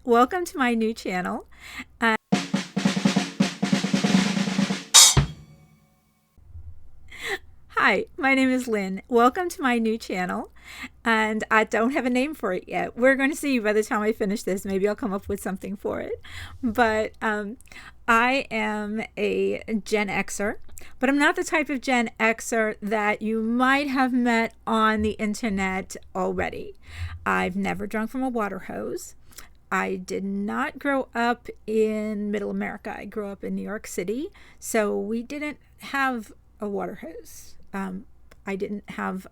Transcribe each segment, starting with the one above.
Welcome to my new channel. Uh, Hi, my name is Lynn. Welcome to my new channel. And I don't have a name for it yet. We're going to see by the time I finish this. Maybe I'll come up with something for it. But I am a Gen Xer, but I'm not the type of Gen Xer that you might have met on the internet already. I've never drunk from a water hose. I did not grow up in middle America. I grew up in New York City, so we didn't have a water hose. I didn't have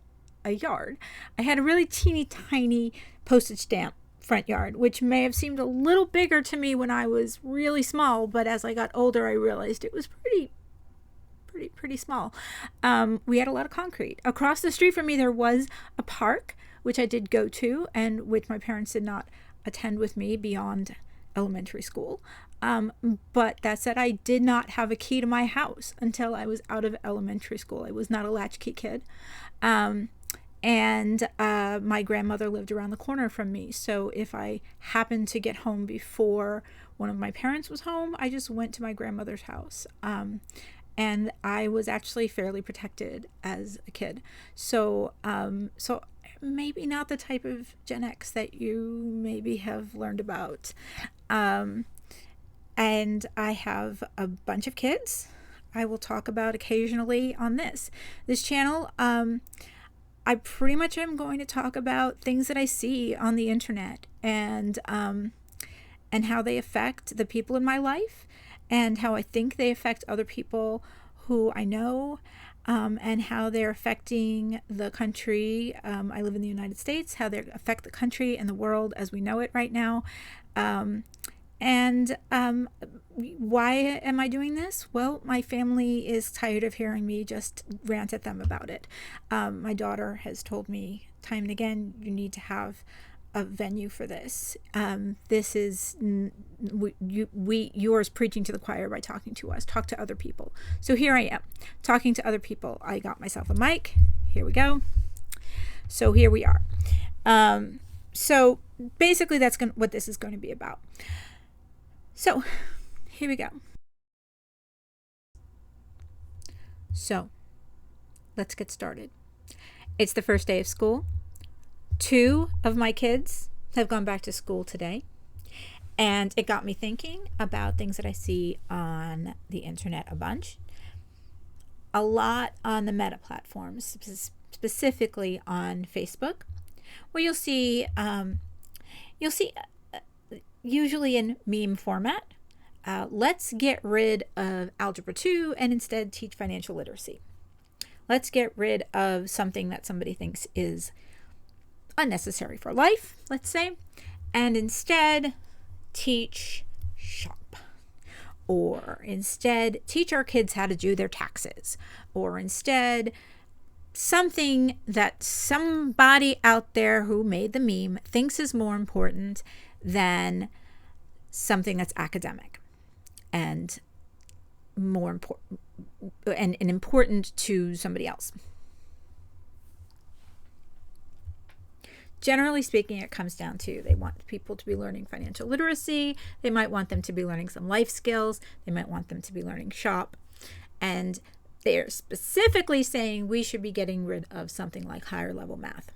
a yard. I had a really teeny tiny postage stamp front yard, which may have seemed a little bigger to me when I was really small, but as I got older, I realized it was pretty small. We had a lot of concrete. Across the street from me, there was a park, which I did go to, and which my parents did not attend with me beyond elementary school. But that said, I did not have a key to my house until I was out of elementary school. I was not a latchkey kid. And my grandmother lived around the corner from me. So if I happened to get home before one of my parents was home, I just went to my grandmother's house. And I was actually fairly protected as a kid. So maybe not the type of Gen X that you maybe have learned about. And I have a bunch of kids I will talk about occasionally on this channel. I pretty much am going to talk about things that I see on the internet and how they affect the people in my life and how I think they affect other people who I know, and how they're affecting the country. I live in the United States, how they affect the country and the world as we know it right now. And why am I doing this? Well, my family is tired of hearing me just rant at them about it. My daughter has told me time and again, you need to have a venue for this. This is yours preaching to the choir by talking to us. Talk to other people. So here I am talking to other people. I got myself a mic. Here we go. So here we are. So basically that's what this is going to be about. So here we go. So let's get started. It's the first day of school. 2 of my kids have gone back to school today. And it got me thinking about things that I see on the internet a bunch. A lot on the Meta platforms, specifically on Facebook, where you'll see usually in meme format, let's get rid of Algebra 2 and instead teach financial literacy. Let's get rid of something that somebody thinks is unnecessary for life, let's say, and instead teach shop. Or instead teach our kids how to do their taxes. Or instead something that somebody out there who made the meme thinks is more important than something that's academic and more important and important to somebody else. Generally speaking, it comes down to they want people to be learning financial literacy. They might want them to be learning some life skills. They might want them to be learning shop. And they're specifically saying we should be getting rid of something like higher level math.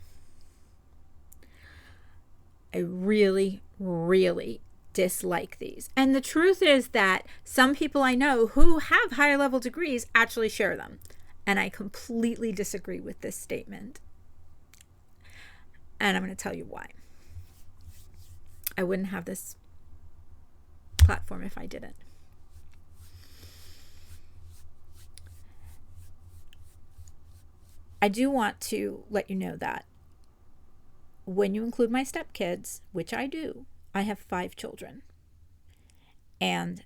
I really, really dislike these. And the truth is that some people I know who have higher level degrees actually share them. And I completely disagree with this statement. And I'm going to tell you why. I wouldn't have this platform if I didn't. I do want to let you know that when you include my stepkids, which I do, I have 5 children. And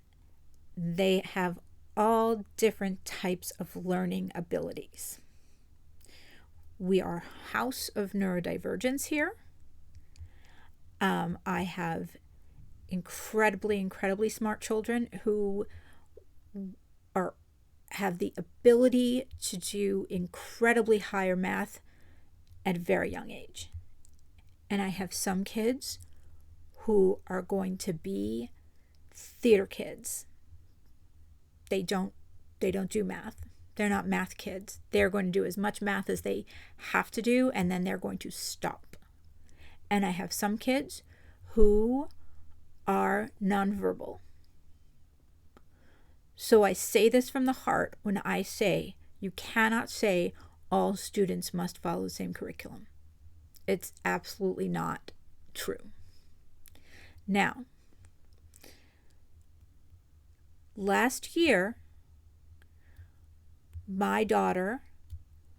they have all different types of learning abilities. We are a house of neurodivergence here. I have incredibly smart children who have the ability to do incredibly higher math at a very young age. And I have some kids who are going to be theater kids. They don't do math. They're not math kids. They're going to do as much math as they have to do, and then they're going to stop. And I have some kids who are nonverbal. So I say this from the heart when I say you cannot say all students must follow the same curriculum. It's absolutely not true. Now, last year, my daughter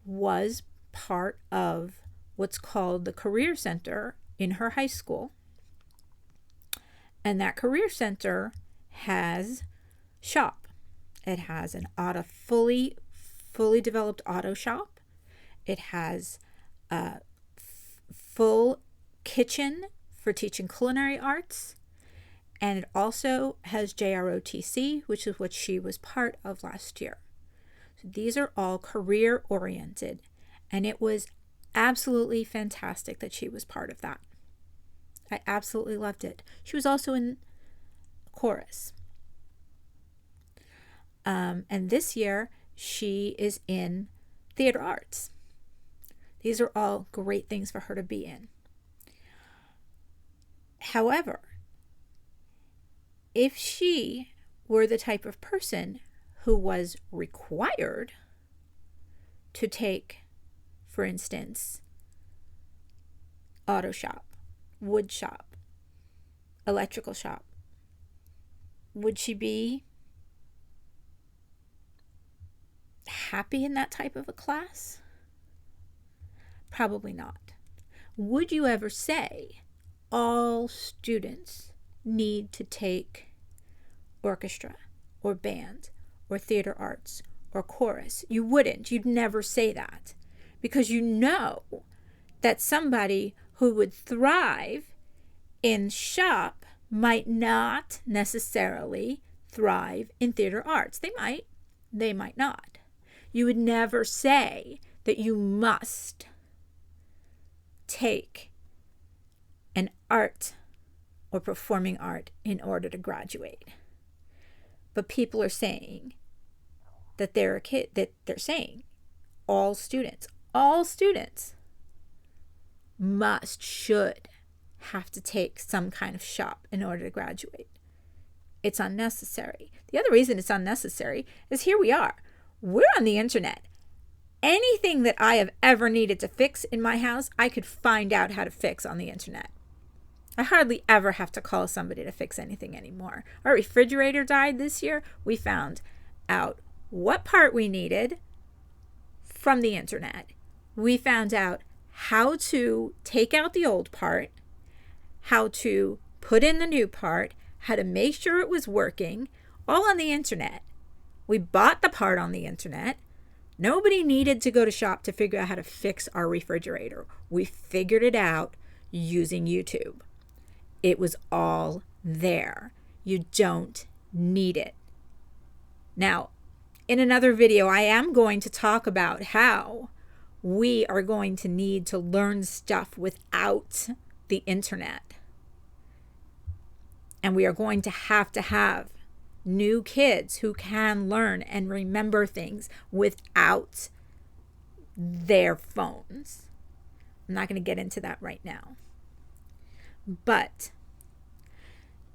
was part of what's called the Career Center in her high school. And that Career Center has shop. It has an fully developed auto shop. It has a full kitchen for teaching culinary arts. And it also has JROTC, which is what she was part of last year. So these are all career oriented. And it was absolutely fantastic that she was part of that. I absolutely loved it. She was also in chorus. And this year, she is in theater arts. These are all great things for her to be in. However, if she were the type of person who was required to take, for instance, auto shop, wood shop, electrical shop, would she be happy in that type of a class? Probably not. Would you ever say all students need to take orchestra or band or theater arts or chorus? You wouldn't. You'd never say that, because you know that somebody who would thrive in shop might not necessarily thrive in theater arts. They might not. You would never say that you must take an art or performing art in order to graduate. But people are saying that they're saying all students should have to take some kind of shop in order to graduate. It's unnecessary. The other reason it's unnecessary is here we are. We're on the internet. Anything that I have ever needed to fix in my house, I could find out how to fix on the internet. I hardly ever have to call somebody to fix anything anymore. Our refrigerator died this year. We found out what part we needed from the internet. We found out how to take out the old part, how to put in the new part, how to make sure it was working, all on the internet. We bought the part on the internet. Nobody needed to go to shop to figure out how to fix our refrigerator. We figured it out using YouTube. It was all there. You don't need it. Now, in another video, I am going to talk about how we are going to need to learn stuff without the internet. And we are going to have new kids who can learn and remember things without their phones. I'm not going to get into that right now. But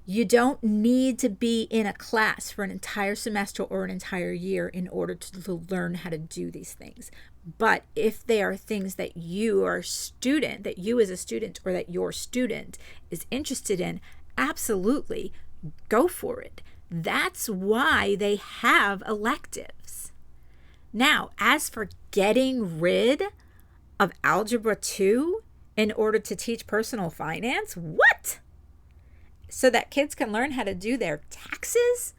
you don't need to be in a class for an entire semester or an entire year in order to learn how to do these things. But if they are things that you as a student or that your student is interested in, absolutely go for it. That's why they have electives. Now, as for getting rid of Algebra 2 in order to teach personal finance, what? So that kids can learn how to do their taxes?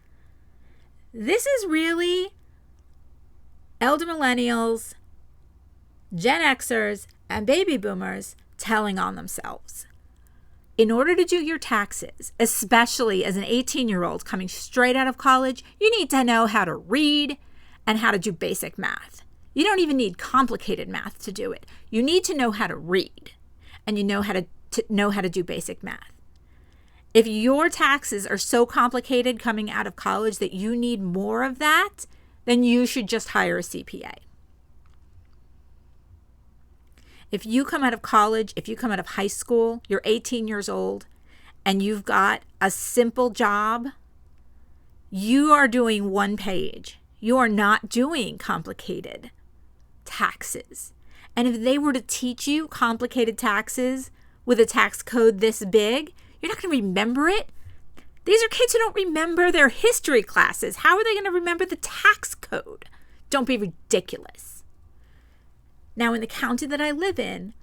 This is really elder millennials, Gen Xers, and baby boomers telling on themselves. In order to do your taxes, especially as an 18-year-old coming straight out of college, you need to know how to read and how to do basic math. You don't even need complicated math to do it. You need to know how to read, and you know how to do basic math. If your taxes are so complicated coming out of college that you need more of that, then you should just hire a CPA. If you come out of college, if you come out of high school, you're 18 years old, and you've got a simple job, you are doing one page. You are not doing complicated taxes. And if they were to teach you complicated taxes with a tax code this big, you're not going to remember it. These are kids who don't remember their history classes. How are they going to remember the tax code? Don't be ridiculous. Now, in the county that I live in,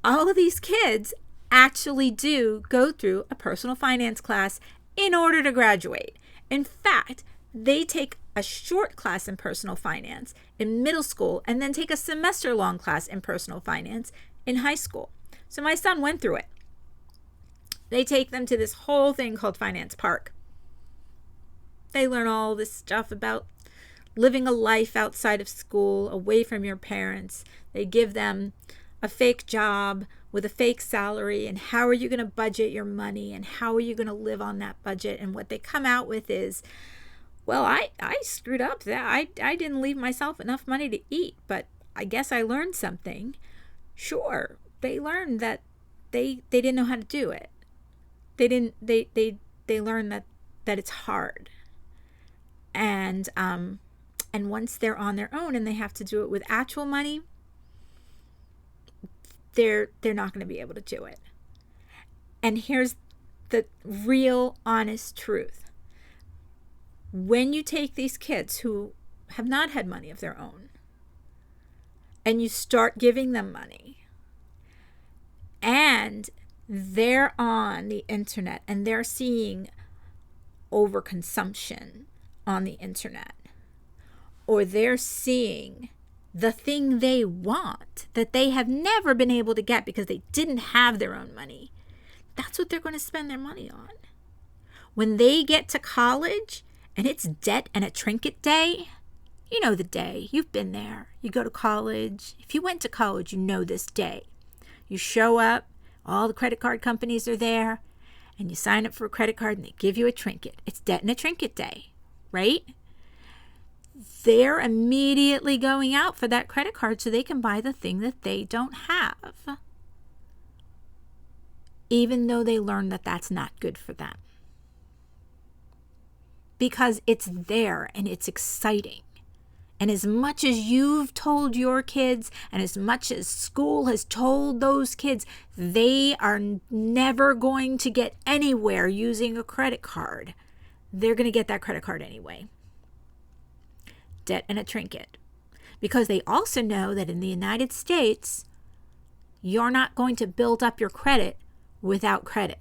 all of these kids actually do go through a personal finance class in order to graduate. In fact, they take a short class in personal finance in middle school and then take a semester-long class in personal finance in high school. So my son went through it. They take them to this whole thing called Finance Park. They learn all this stuff about living a life outside of school, away from your parents. They give them a fake job with a fake salary, and how are you going to budget your money, and how are you going to live on that budget? And what they come out with is, well, I screwed up. I didn't leave myself enough money to eat, but I guess I learned something. Sure, they learned that they didn't know how to do it. They learned that it's hard. And once they're on their own and they have to do it with actual money, they're not going to be able to do it. And here's the real honest truth. When you take these kids who have not had money of their own and you start giving them money, and they're on the internet and they're seeing overconsumption on the internet, or they're seeing the thing they want that they have never been able to get because they didn't have their own money, that's what they're going to spend their money on. When they get to college and it's debt and a trinket day, you know the day. You've been there. You go to college. If you went to college, you know this day. You show up, all the credit card companies are there, and you sign up for a credit card and they give you a trinket. It's debt and a trinket day, right? They're immediately going out for that credit card so they can buy the thing that they don't have, even though they learn that that's not good for them. Because it's there and it's exciting. And as much as you've told your kids and as much as school has told those kids, they are never going to get anywhere using a credit card. They're going to get that credit card anyway. Debt and a trinket. Because they also know that in the United States, you're not going to build up your credit without credit.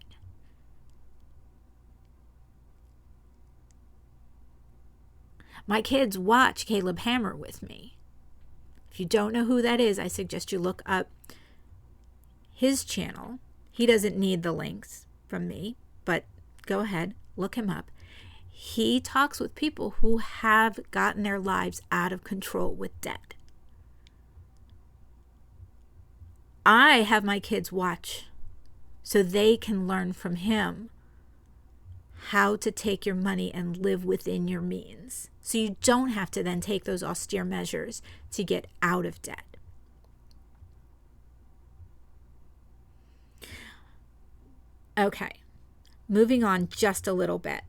My kids watch Caleb Hammer with me. If you don't know who that is, I suggest you look up his channel. He doesn't need the links from me, but go ahead, look him up. He talks with people who have gotten their lives out of control with debt. I have my kids watch so they can learn from him how to take your money and live within your means. So you don't have to then take those austere measures to get out of debt. Okay, moving on just a little bit.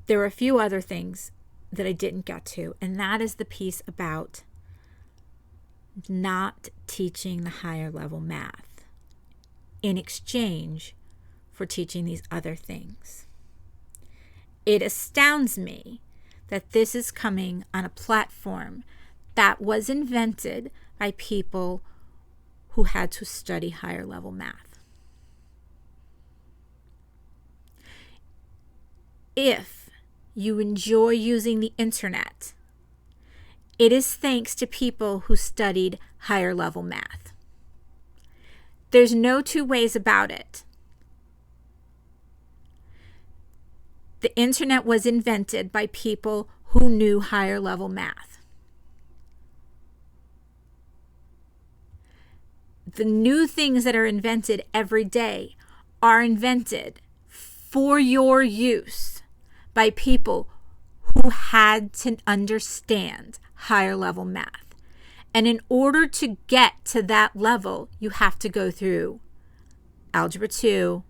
There are a few other things that I didn't get to, and that is the piece about not teaching the higher level math in exchange for teaching these other things. It astounds me that this is coming on a platform that was invented by people who had to study higher level math. If you enjoy using the internet, it is thanks to people who studied higher level math. There's no two ways about it. The internet was invented by people who knew higher level math. The new things that are invented every day are invented for your use by people who had to understand higher level math. And in order to get to that level, you have to go through Algebra 2,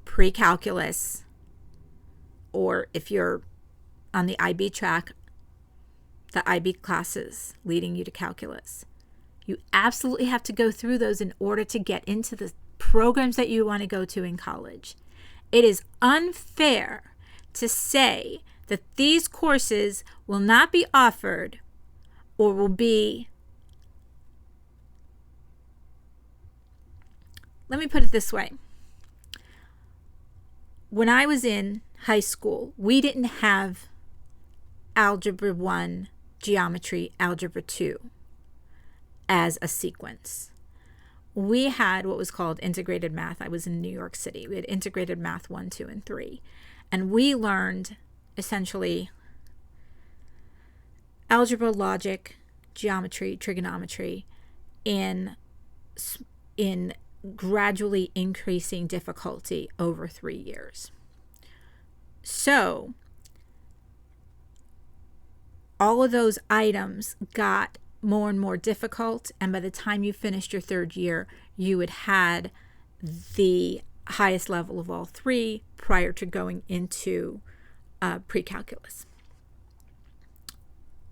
pre-calculus, or if you're on the IB track, the IB classes leading you to calculus. You absolutely have to go through those in order to get into the programs that you want to go to in college. It is unfair to say that these courses will not be offered or will be, let me put it this way. When I was in high school, we didn't have Algebra 1, Geometry, Algebra 2 as a sequence. We had what was called integrated math. I was in New York City. We had integrated math 1, 2, and 3. And we learned essentially algebra, logic, geometry, trigonometry in gradually increasing difficulty over 3 years. So all of those items got more and more difficult, and by the time you finished your third year, you had the highest level of all three prior to going into pre-calculus.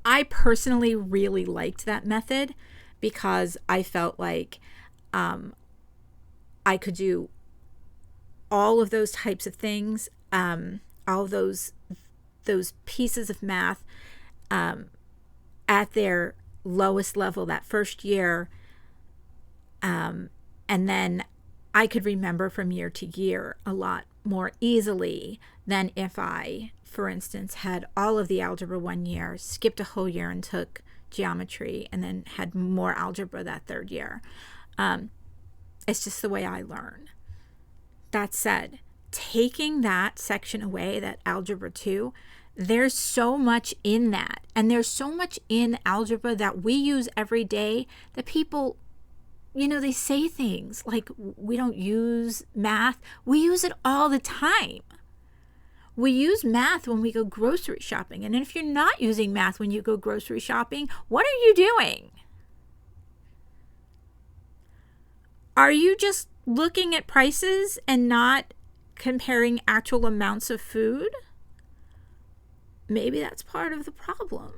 I personally really liked that method because I felt like I could do all of those types of things, all of those pieces of math at their lowest level that first year, and then I could remember from year to year a lot more easily than if I, for instance, had all of the algebra one year, skipped a whole year and took geometry, and then had more algebra that third year. It's just the way I learn. That said, taking that section away, that algebra 2, there's so much in that. And there's so much in algebra that we use every day that people, they say things like we don't use math. We use it all the time. We use math when we go grocery shopping. And if you're not using math when you go grocery shopping, what are you doing? Are you just looking at prices and not comparing actual amounts of food? Maybe that's part of the problem.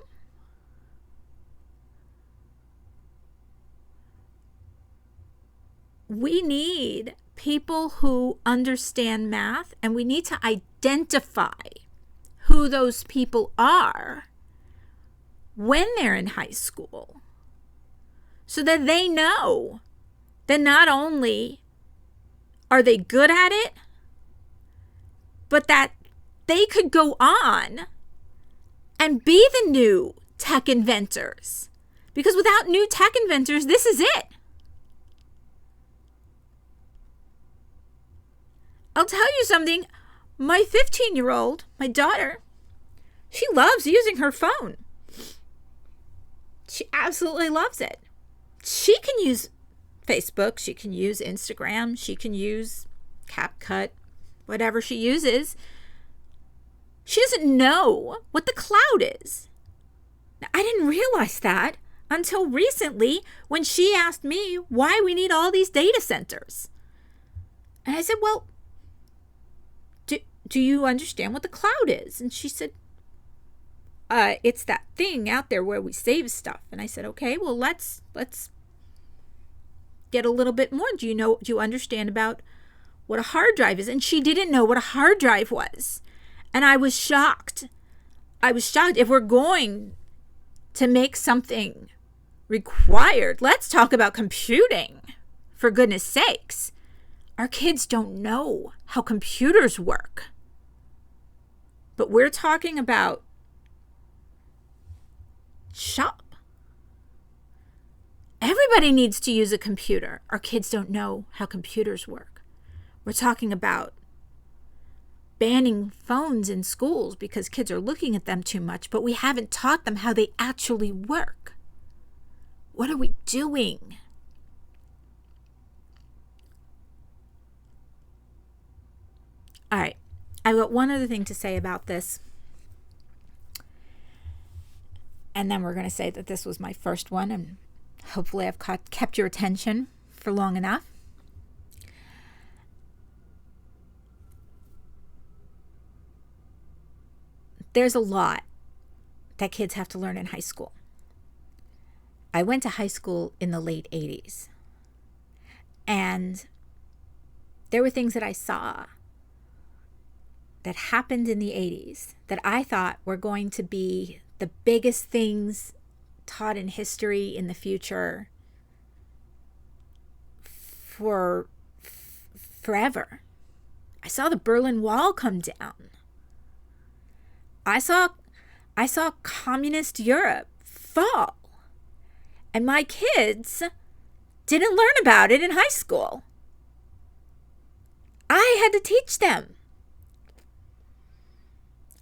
We need people who understand math, and we need to identify who those people are when they're in high school so that they know that not only are they good at it, but that they could go on and be the new tech inventors. Because without new tech inventors, this is it. I'll tell you something. My 15-year-old, my daughter, she loves using her phone. She absolutely loves it. She can use Facebook. She can use Instagram. She can use CapCut, whatever she uses. She doesn't know what the cloud is. Now, I didn't realize that until recently when she asked me why we need all these data centers. And I said, well, do you understand what the cloud is? And she said, it's that thing out there where we save stuff. And I said, okay, well, let's get a little bit more. Do you understand about what a hard drive is? And she didn't know what a hard drive was. And I was shocked. If we're going to make something required, let's talk about computing, for goodness sakes. Our kids don't know how computers work. But we're talking about shop. Everybody needs to use a computer. Our kids don't know how computers work. We're talking about banning phones in schools because kids are looking at them too much, but we haven't taught them how they actually work. What are we doing? All right. I've got one other thing to say about this. And then we're going to say that this was my first one. And hopefully I've kept your attention for long enough. There's a lot that kids have to learn in high school. I went to high school in the late 80s. And there were things that I saw that happened in the 80s that I thought were going to be the biggest things taught in history in the future for forever. I saw the Berlin Wall come down. I saw communist Europe fall. And my kids didn't learn about it in high school. I had to teach them.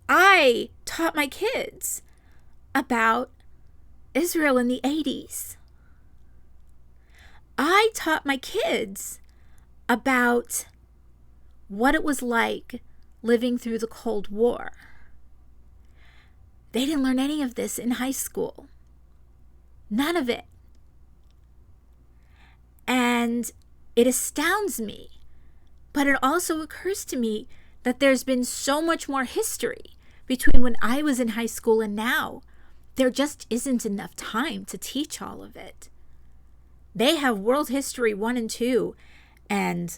I taught my kids about Israel in the 80s. I taught my kids about what it was like living through the Cold War. They didn't learn any of this in high school. None of it. And it astounds me. But it also occurs to me that there's been so much more history between when I was in high school and now. There just isn't enough time to teach all of it. They have World History 1 and 2, and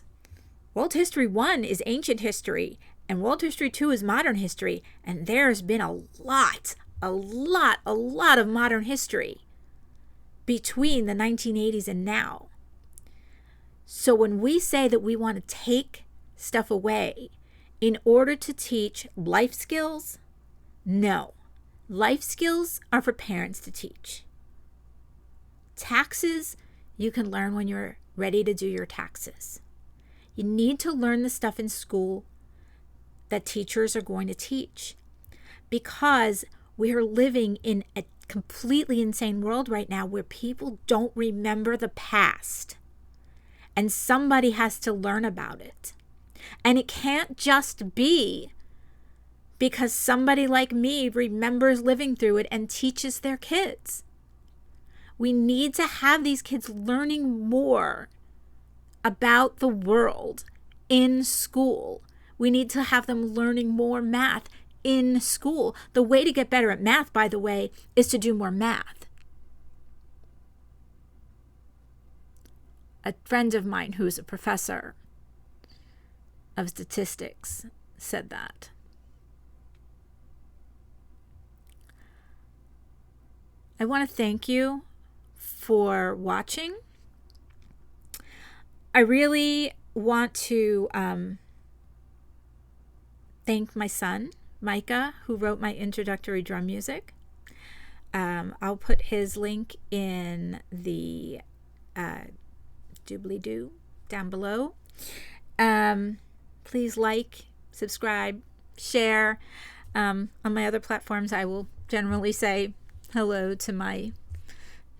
World History 1 is ancient history, and World History 2 is modern history, and there's been a lot of modern history between the 1980s and now. So when we say that we want to take stuff away in order to teach life skills, no. Life skills are for parents to teach. Taxes, you can learn when you're ready to do your taxes. You need to learn the stuff in school that teachers are going to teach, because we are living in a completely insane world right now where people don't remember the past, and somebody has to learn about it. And it can't just be because somebody like me remembers living through it and teaches their kids. We need to have these kids learning more about the world in school. We need to have them learning more math in school. The way to get better at math, by the way, is to do more math. A friend of mine who's a professor of statistics said that. I want to thank you for watching. I really want to thank my son, Micah, who wrote my introductory drum music. I'll put his link in the doobly-doo down below. Please like, subscribe, share. On my other platforms, I will generally say hello to my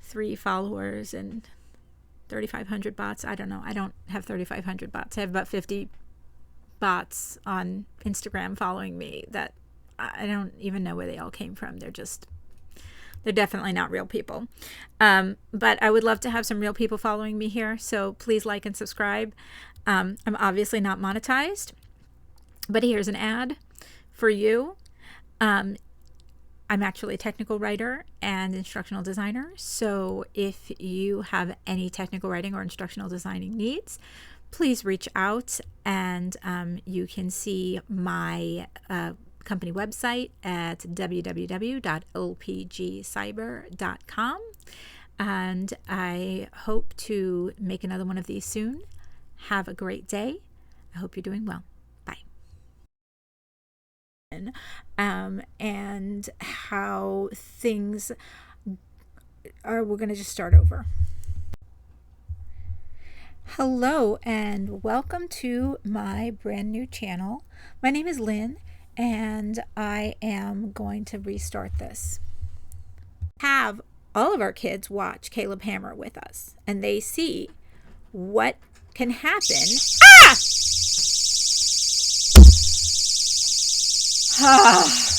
3 followers and 3,500 bots. I don't know. I don't have 3,500 bots. I have about 50 bots on Instagram following me that I don't even know where they all came from. They're definitely not real people. But I would love to have some real people following me here. So please like and subscribe. I'm obviously not monetized, but here's an ad for you. I'm actually a technical writer and instructional designer. So if you have any technical writing or instructional designing needs, please reach out, and you can see my company website at www.lpgcyber.com. And I hope to make another one of these soon. Have a great day. I hope you're doing well. And how things are. We're going to just start over. Hello and welcome to my brand new channel. My name is Lynn, and I am going to restart this. Have all of our kids watch Caleb Hammer with us, and they see what can happen. Ah! Ah.